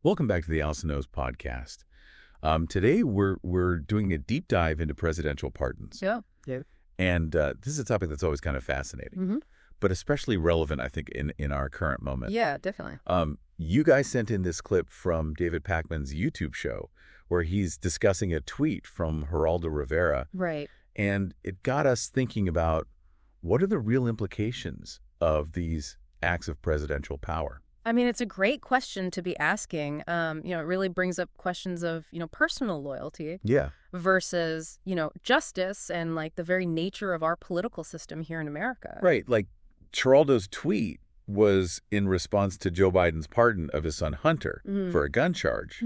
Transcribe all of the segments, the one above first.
Welcome back to the Allison Knows podcast. Today we're doing a deep dive into presidential pardons. Yeah. Yeah. And this is a topic that's always kind of fascinating, but especially relevant, I think, in our current moment. Yeah, definitely. You guys sent in this clip from David Pakman's YouTube show where he's discussing a tweet from Geraldo Rivera. Right. And it got us thinking about what are the real implications of these acts of presidential power? I mean, it's a great question to be asking. It really brings up questions of, personal loyalty Yeah. versus, justice and like the very nature of our political system here in America. Right. Like Geraldo's tweet was in response to Joe Biden's pardon of his son Hunter for a gun charge.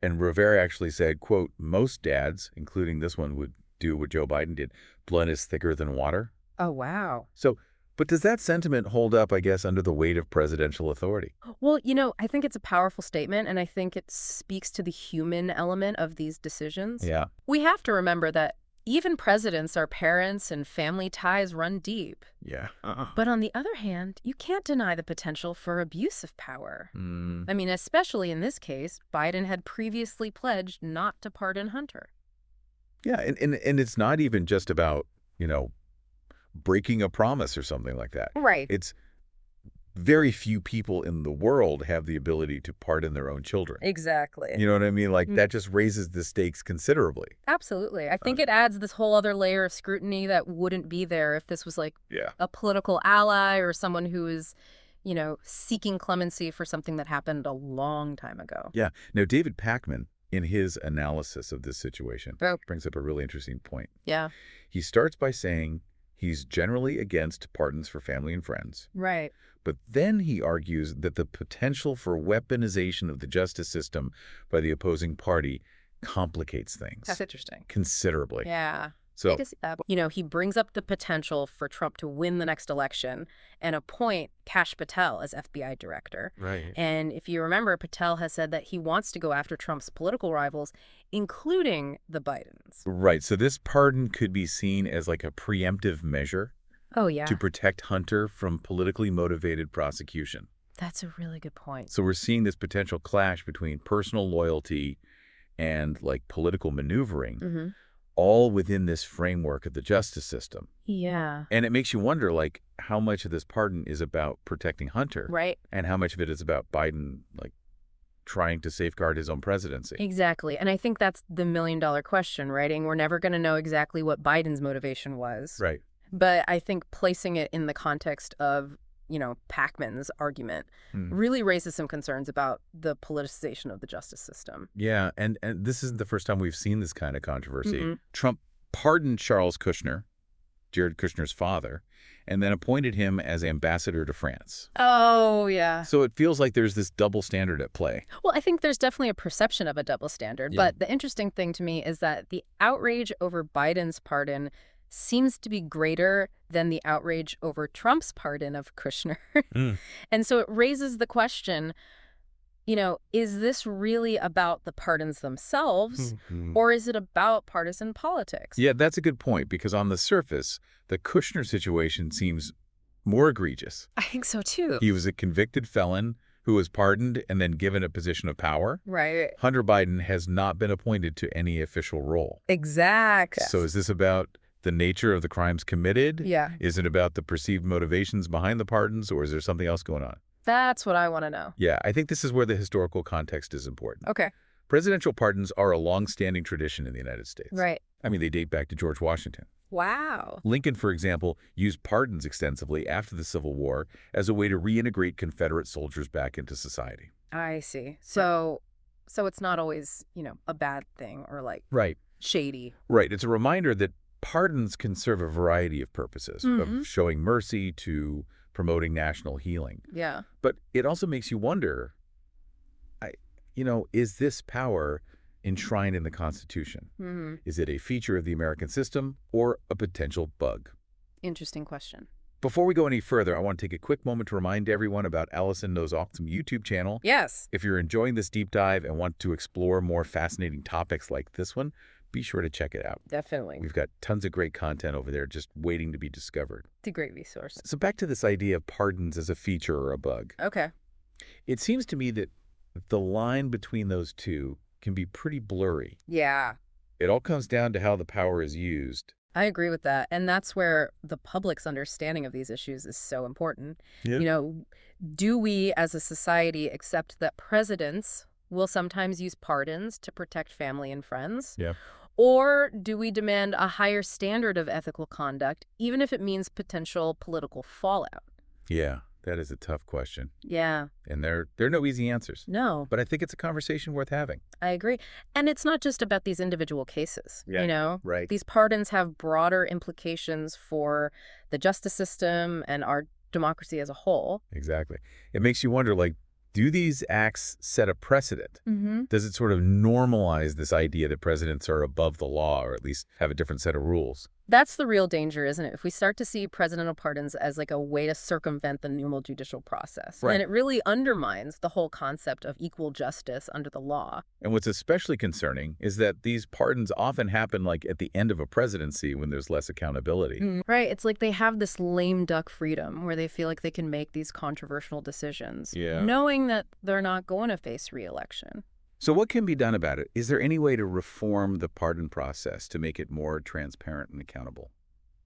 And Rivera actually said, quote, most dads, including this one, would do what Joe Biden did. Blood is thicker than water. Oh, wow. So, but does that sentiment hold up, I guess, under the weight of presidential authority? Well, I think it's a powerful statement, and I think it speaks to the human element of these decisions. Yeah. We have to remember that even presidents are parents and family ties run deep. Yeah. But on the other hand, you can't deny the potential for abuse of power. Mm. I mean, especially in this case, Biden had previously pledged not to pardon Hunter. Yeah, and it's not even just about, breaking a promise or something like that. Right. It's very few people in the world have the ability to pardon their own children. Exactly. You know what I mean? Like, that just raises the stakes considerably. Absolutely. I think it adds this whole other layer of scrutiny that wouldn't be there if this was like a political ally or someone who is, seeking clemency for something that happened a long time ago. Yeah. Now, David Pakman, in his analysis of this situation, brings up a really interesting point. Yeah. He starts by saying he's generally against pardons for family and friends. Right. But then he argues that the potential for weaponization of the justice system by the opposing party complicates things. That's interesting. Considerably. Yeah. So, he brings up the potential for Trump to win the next election and appoint Kash Patel as FBI director. right. And if you remember, Patel has said that he wants to go after Trump's political rivals, including the Bidens. Right. So this pardon could be seen as like a preemptive measure Oh, yeah. to protect Hunter from politically motivated prosecution. That's a really good point. So we're seeing this potential clash between personal loyalty and like political maneuvering, all within this framework of the justice system. Yeah. And it makes you wonder, like, how much of this pardon is about protecting Hunter, Right. and how much of it is about Biden, like, trying to safeguard his own presidency. Exactly. And I think that's the million-dollar question, right? And we're never going to know exactly what Biden's motivation was. Right. But I think placing it in the context of, Pakman's argument really raises some concerns about the politicization of the justice system. Yeah, and this isn't the first time we've seen this kind of controversy. Trump pardoned Charles Kushner, Jared Kushner's father, and then appointed him as ambassador to France. Oh, yeah. So it feels like there's this double standard at play. Well, I think there's definitely a perception of a double standard. But the interesting thing to me is that the outrage over Biden's pardon seems to be greater than the outrage over Trump's pardon of Kushner. And so it raises the question, is this really about the pardons themselves, or is it about partisan politics? Yeah, that's a good point, because on the surface, the Kushner situation seems more egregious. I think so, too. He was a convicted felon who was pardoned and then given a position of power. Right. Hunter Biden has not been appointed to any official role. Exactly. So is this about the nature of the crimes committed? Yeah. Is it about the perceived motivations behind the pardons, or is there something else going on? That's what I want to know. Yeah, I think this is where the historical context is important. Okay. Presidential pardons are a long-standing tradition in the United States. Right. I mean, they date back to George Washington. Wow. Lincoln, for example, used pardons extensively after the Civil War as a way to reintegrate Confederate soldiers back into society. I see. So it's not always, a bad thing or like shady. Right. It's a reminder that pardons can serve a variety of purposes, from showing mercy to promoting national healing. Yeah. But it also makes you wonder, is this power enshrined in the Constitution? Is it a feature of the American system or a potential bug? Interesting question. Before we go any further, I want to take a quick moment to remind everyone about Allison Knows Awesome YouTube channel. Yes. If you're enjoying this deep dive and want to explore more fascinating topics like this one, be sure to check it out. Definitely. We've got tons of great content over there just waiting to be discovered. It's a great resource. So back to this idea of pardons as a feature or a bug. Okay. It seems to me that the line between those two can be pretty blurry. Yeah. It all comes down to how the power is used. I agree with that. And that's where the public's understanding of these issues is so important. Yeah. Do we as a society accept that presidents will sometimes use pardons to protect family and friends? Yeah. Or do we demand a higher standard of ethical conduct, even if it means potential political fallout? Yeah, that is a tough question. Yeah. And there are no easy answers. No. But I think it's a conversation worth having. I agree. And it's not just about these individual cases, Right. These pardons have broader implications for the justice system and our democracy as a whole. Exactly. It makes you wonder, do these acts set a precedent? Mm-hmm. Does it sort of normalize this idea that presidents are above the law, or at least have a different set of rules? That's the real danger, isn't it? If we start to see presidential pardons as a way to circumvent the normal judicial process. Right. And it really undermines the whole concept of equal justice under the law. And what's especially concerning is that these pardons often happen at the end of a presidency when there's less accountability. Right. It's like they have this lame duck freedom where they feel like they can make these controversial decisions, knowing that they're not going to face re-election. So what can be done about it? Is there any way to reform the pardon process to make it more transparent and accountable?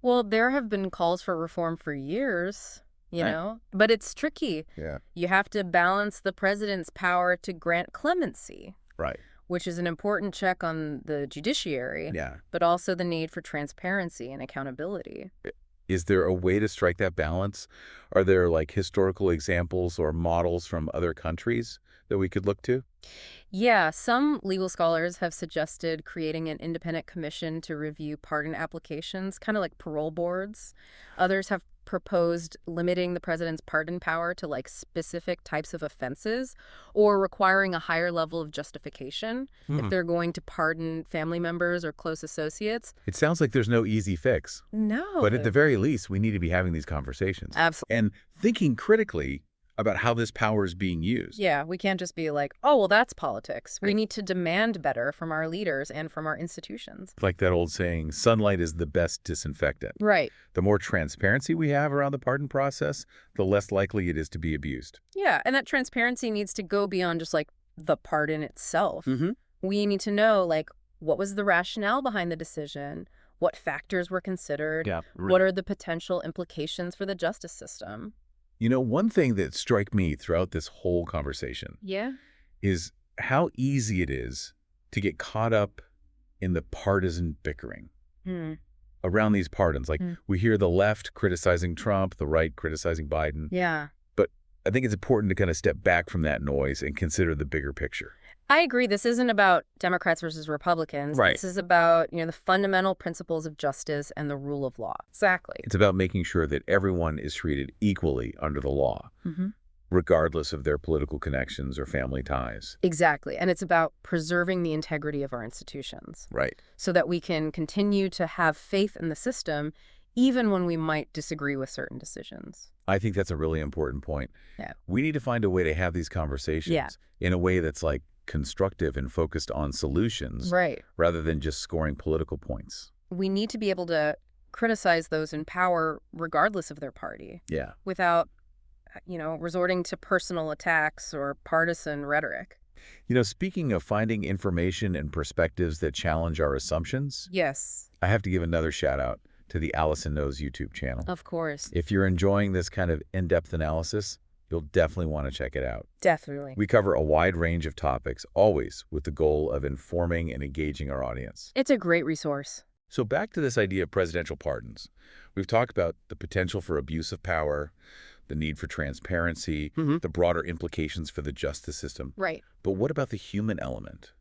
Well, there have been calls for reform for years, but it's tricky. Yeah. You have to balance the president's power to grant clemency. Right. Which is an important check on the judiciary, but also the need for transparency and accountability. Is there a way to strike that balance? Are there historical examples or models from other countries that we could look to? Yeah, some legal scholars have suggested creating an independent commission to review pardon applications, kind of like parole boards. Others have proposed limiting the president's pardon power to specific types of offenses or requiring a higher level of justification if they're going to pardon family members or close associates. It sounds like there's no easy fix. No. But at the very least, we need to be having these conversations. Absolutely. And thinking critically about how this power is being used. Yeah, we can't just be like, oh, well, that's politics. We need to demand better from our leaders and from our institutions. Like that old saying, sunlight is the best disinfectant. Right. The more transparency we have around the pardon process, the less likely it is to be abused. Yeah, and that transparency needs to go beyond just the pardon itself. Mm-hmm. We need to know what was the rationale behind the decision, what factors were considered, what are the potential implications for the justice system. One thing that struck me throughout this whole conversation is how easy it is to get caught up in the partisan bickering around these pardons. We hear the left criticizing Trump, the right criticizing Biden. Yeah. But I think it's important to kind of step back from that noise and consider the bigger picture. I agree. This isn't about Democrats versus Republicans. Right. This is about, the fundamental principles of justice and the rule of law. Exactly. It's about making sure that everyone is treated equally under the law, regardless of their political connections or family ties. Exactly. And it's about preserving the integrity of our institutions. Right. So that we can continue to have faith in the system, even when we might disagree with certain decisions. I think that's a really important point. Yeah. We need to find a way to have these conversations in a way that's constructive and focused on solutions rather than just scoring political points. We need to be able to criticize those in power regardless of their party. Yeah. Without, resorting to personal attacks or partisan rhetoric. Speaking of finding information and perspectives that challenge our assumptions, yes, I have to give another shout out to the Allison Knows YouTube channel. Of course. If you're enjoying this kind of in-depth analysis, you'll definitely want to check it out. Definitely. We cover a wide range of topics, always with the goal of informing and engaging our audience. It's a great resource. So back to this idea of presidential pardons. We've talked about the potential for abuse of power, the need for transparency, the broader implications for the justice system. Right. But what about the human element?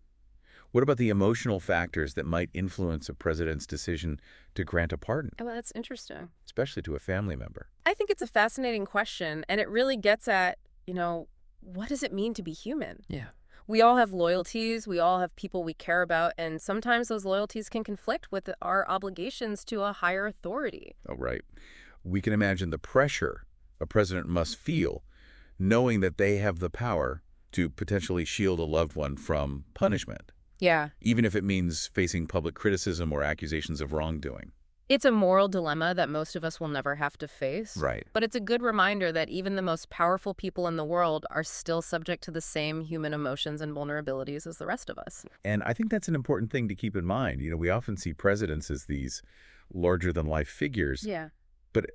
What about the emotional factors that might influence a president's decision to grant a pardon? Oh, well, that's interesting. Especially to a family member. I think it's a fascinating question, and it really gets at, what does it mean to be human? Yeah. We all have loyalties, we all have people we care about, and sometimes those loyalties can conflict with our obligations to a higher authority. Oh, right. We can imagine the pressure a president must feel knowing that they have the power to potentially shield a loved one from punishment. Yeah. Even if it means facing public criticism or accusations of wrongdoing. It's a moral dilemma that most of us will never have to face. Right. But it's a good reminder that even the most powerful people in the world are still subject to the same human emotions and vulnerabilities as the rest of us. And I think that's an important thing to keep in mind. We often see presidents as these larger-than-life figures, Yeah. but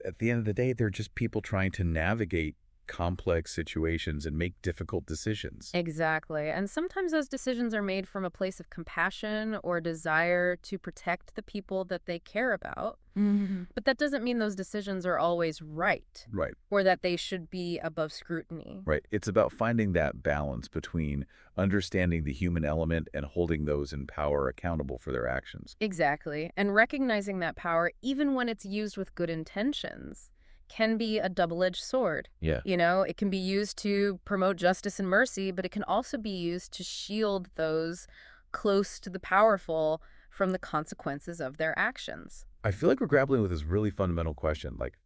at the end of the day, they're just people trying to navigate complex situations and make difficult decisions. Exactly. And sometimes those decisions are made from a place of compassion or desire to protect the people that they care about. But that doesn't mean those decisions are always right Right. or that they should be above scrutiny. Right. It's about finding that balance between understanding the human element and holding those in power accountable for their actions. Exactly. And recognizing that power, even when it's used with good intentions, can be a double-edged sword. Yeah. It can be used to promote justice and mercy, but it can also be used to shield those close to the powerful from the consequences of their actions. I feel like we're grappling with this really fundamental question, like,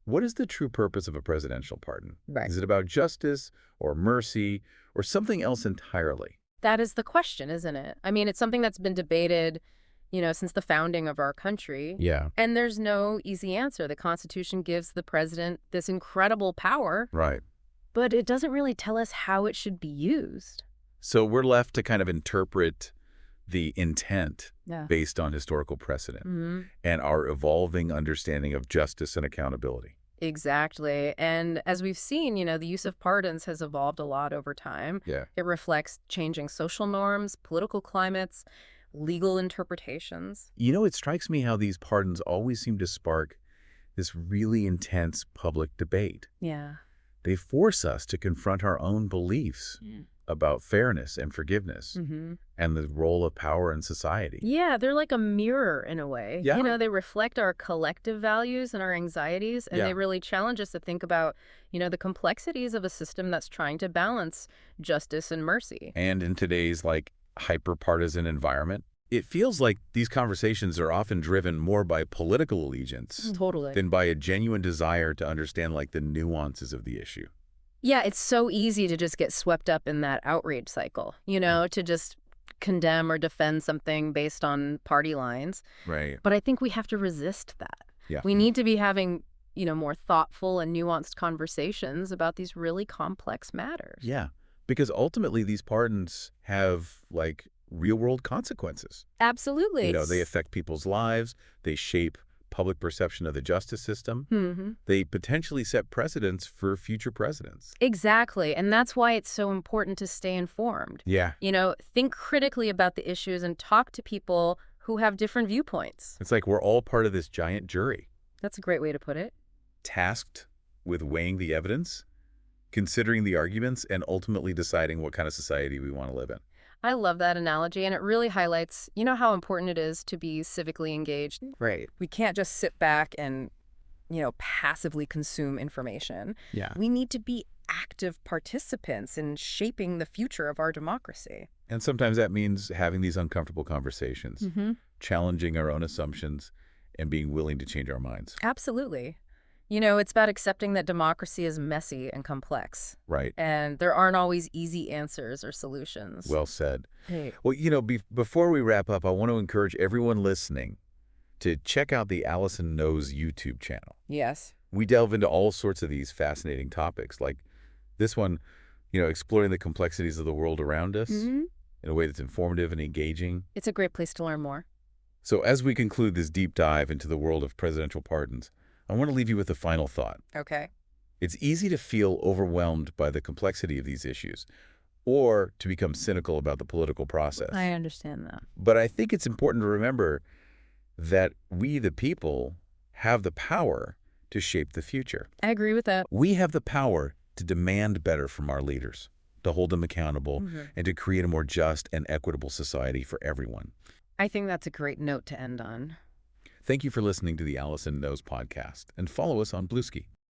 what is the true purpose of a presidential pardon? Right. Is it about justice or mercy or something else entirely? That is the question, isn't it? I mean, it's something that's been debated, since the founding of our country. Yeah. And there's no easy answer. The Constitution gives the president this incredible power, Right. but it doesn't really tell us how it should be used. So we're left to kind of interpret the intent Yeah. based on historical precedent and our evolving understanding of justice and accountability. Exactly. And as we've seen, the use of pardons has evolved a lot over time. Yeah. It reflects changing social norms, political climates, legal interpretations. It strikes me how these pardons always seem to spark this really intense public debate. Yeah. They force us to confront our own beliefs about fairness and forgiveness and the role of power in society. Yeah, they're like a mirror in a way. Yeah. They reflect our collective values and our anxieties, and Yeah. they really challenge us to think about, the complexities of a system that's trying to balance justice and mercy. And in today's hyper-partisan environment, it feels like these conversations are often driven more by political allegiance Totally. than by a genuine desire to understand the nuances of the issue. Yeah, it's so easy to just get swept up in that outrage cycle, to just condemn or defend something based on party lines. Right. But I think we have to resist that. Yeah. We need to be having, more thoughtful and nuanced conversations about these really complex matters. Yeah. Because ultimately these pardons have real-world consequences. Absolutely. They affect people's lives. They shape public perception of the justice system. They potentially set precedents for future presidents. Exactly. And that's why it's so important to stay informed. Yeah. Think critically about the issues and talk to people who have different viewpoints. It's like we're all part of this giant jury, That's a great way to put it. tasked with weighing the evidence, considering the arguments, and ultimately deciding what kind of society we want to live in. I love that analogy, and it really highlights, how important it is to be civically engaged. Right. We can't just sit back and, passively consume information. Yeah. We need to be active participants in shaping the future of our democracy. And sometimes that means having these uncomfortable conversations, challenging our own assumptions, and being willing to change our minds. Absolutely. It's about accepting that democracy is messy and complex. Right. And there aren't always easy answers or solutions. Well said. Hey. Well, before we wrap up, I want to encourage everyone listening to check out the Allison Knows YouTube channel. Yes. We delve into all sorts of these fascinating topics, like this one, exploring the complexities of the world around us in a way that's informative and engaging. It's a great place to learn more. So as we conclude this deep dive into the world of presidential pardons, I want to leave you with a final thought. Okay. It's easy to feel overwhelmed by the complexity of these issues or to become cynical about the political process. I understand that. But I think it's important to remember that we, the people, have the power to shape the future. I agree with that. We have the power to demand better from our leaders, to hold them accountable, and to create a more just and equitable society for everyone. I think that's a great note to end on. Thank you for listening to the Allison Knows podcast, and follow us on Bluesky.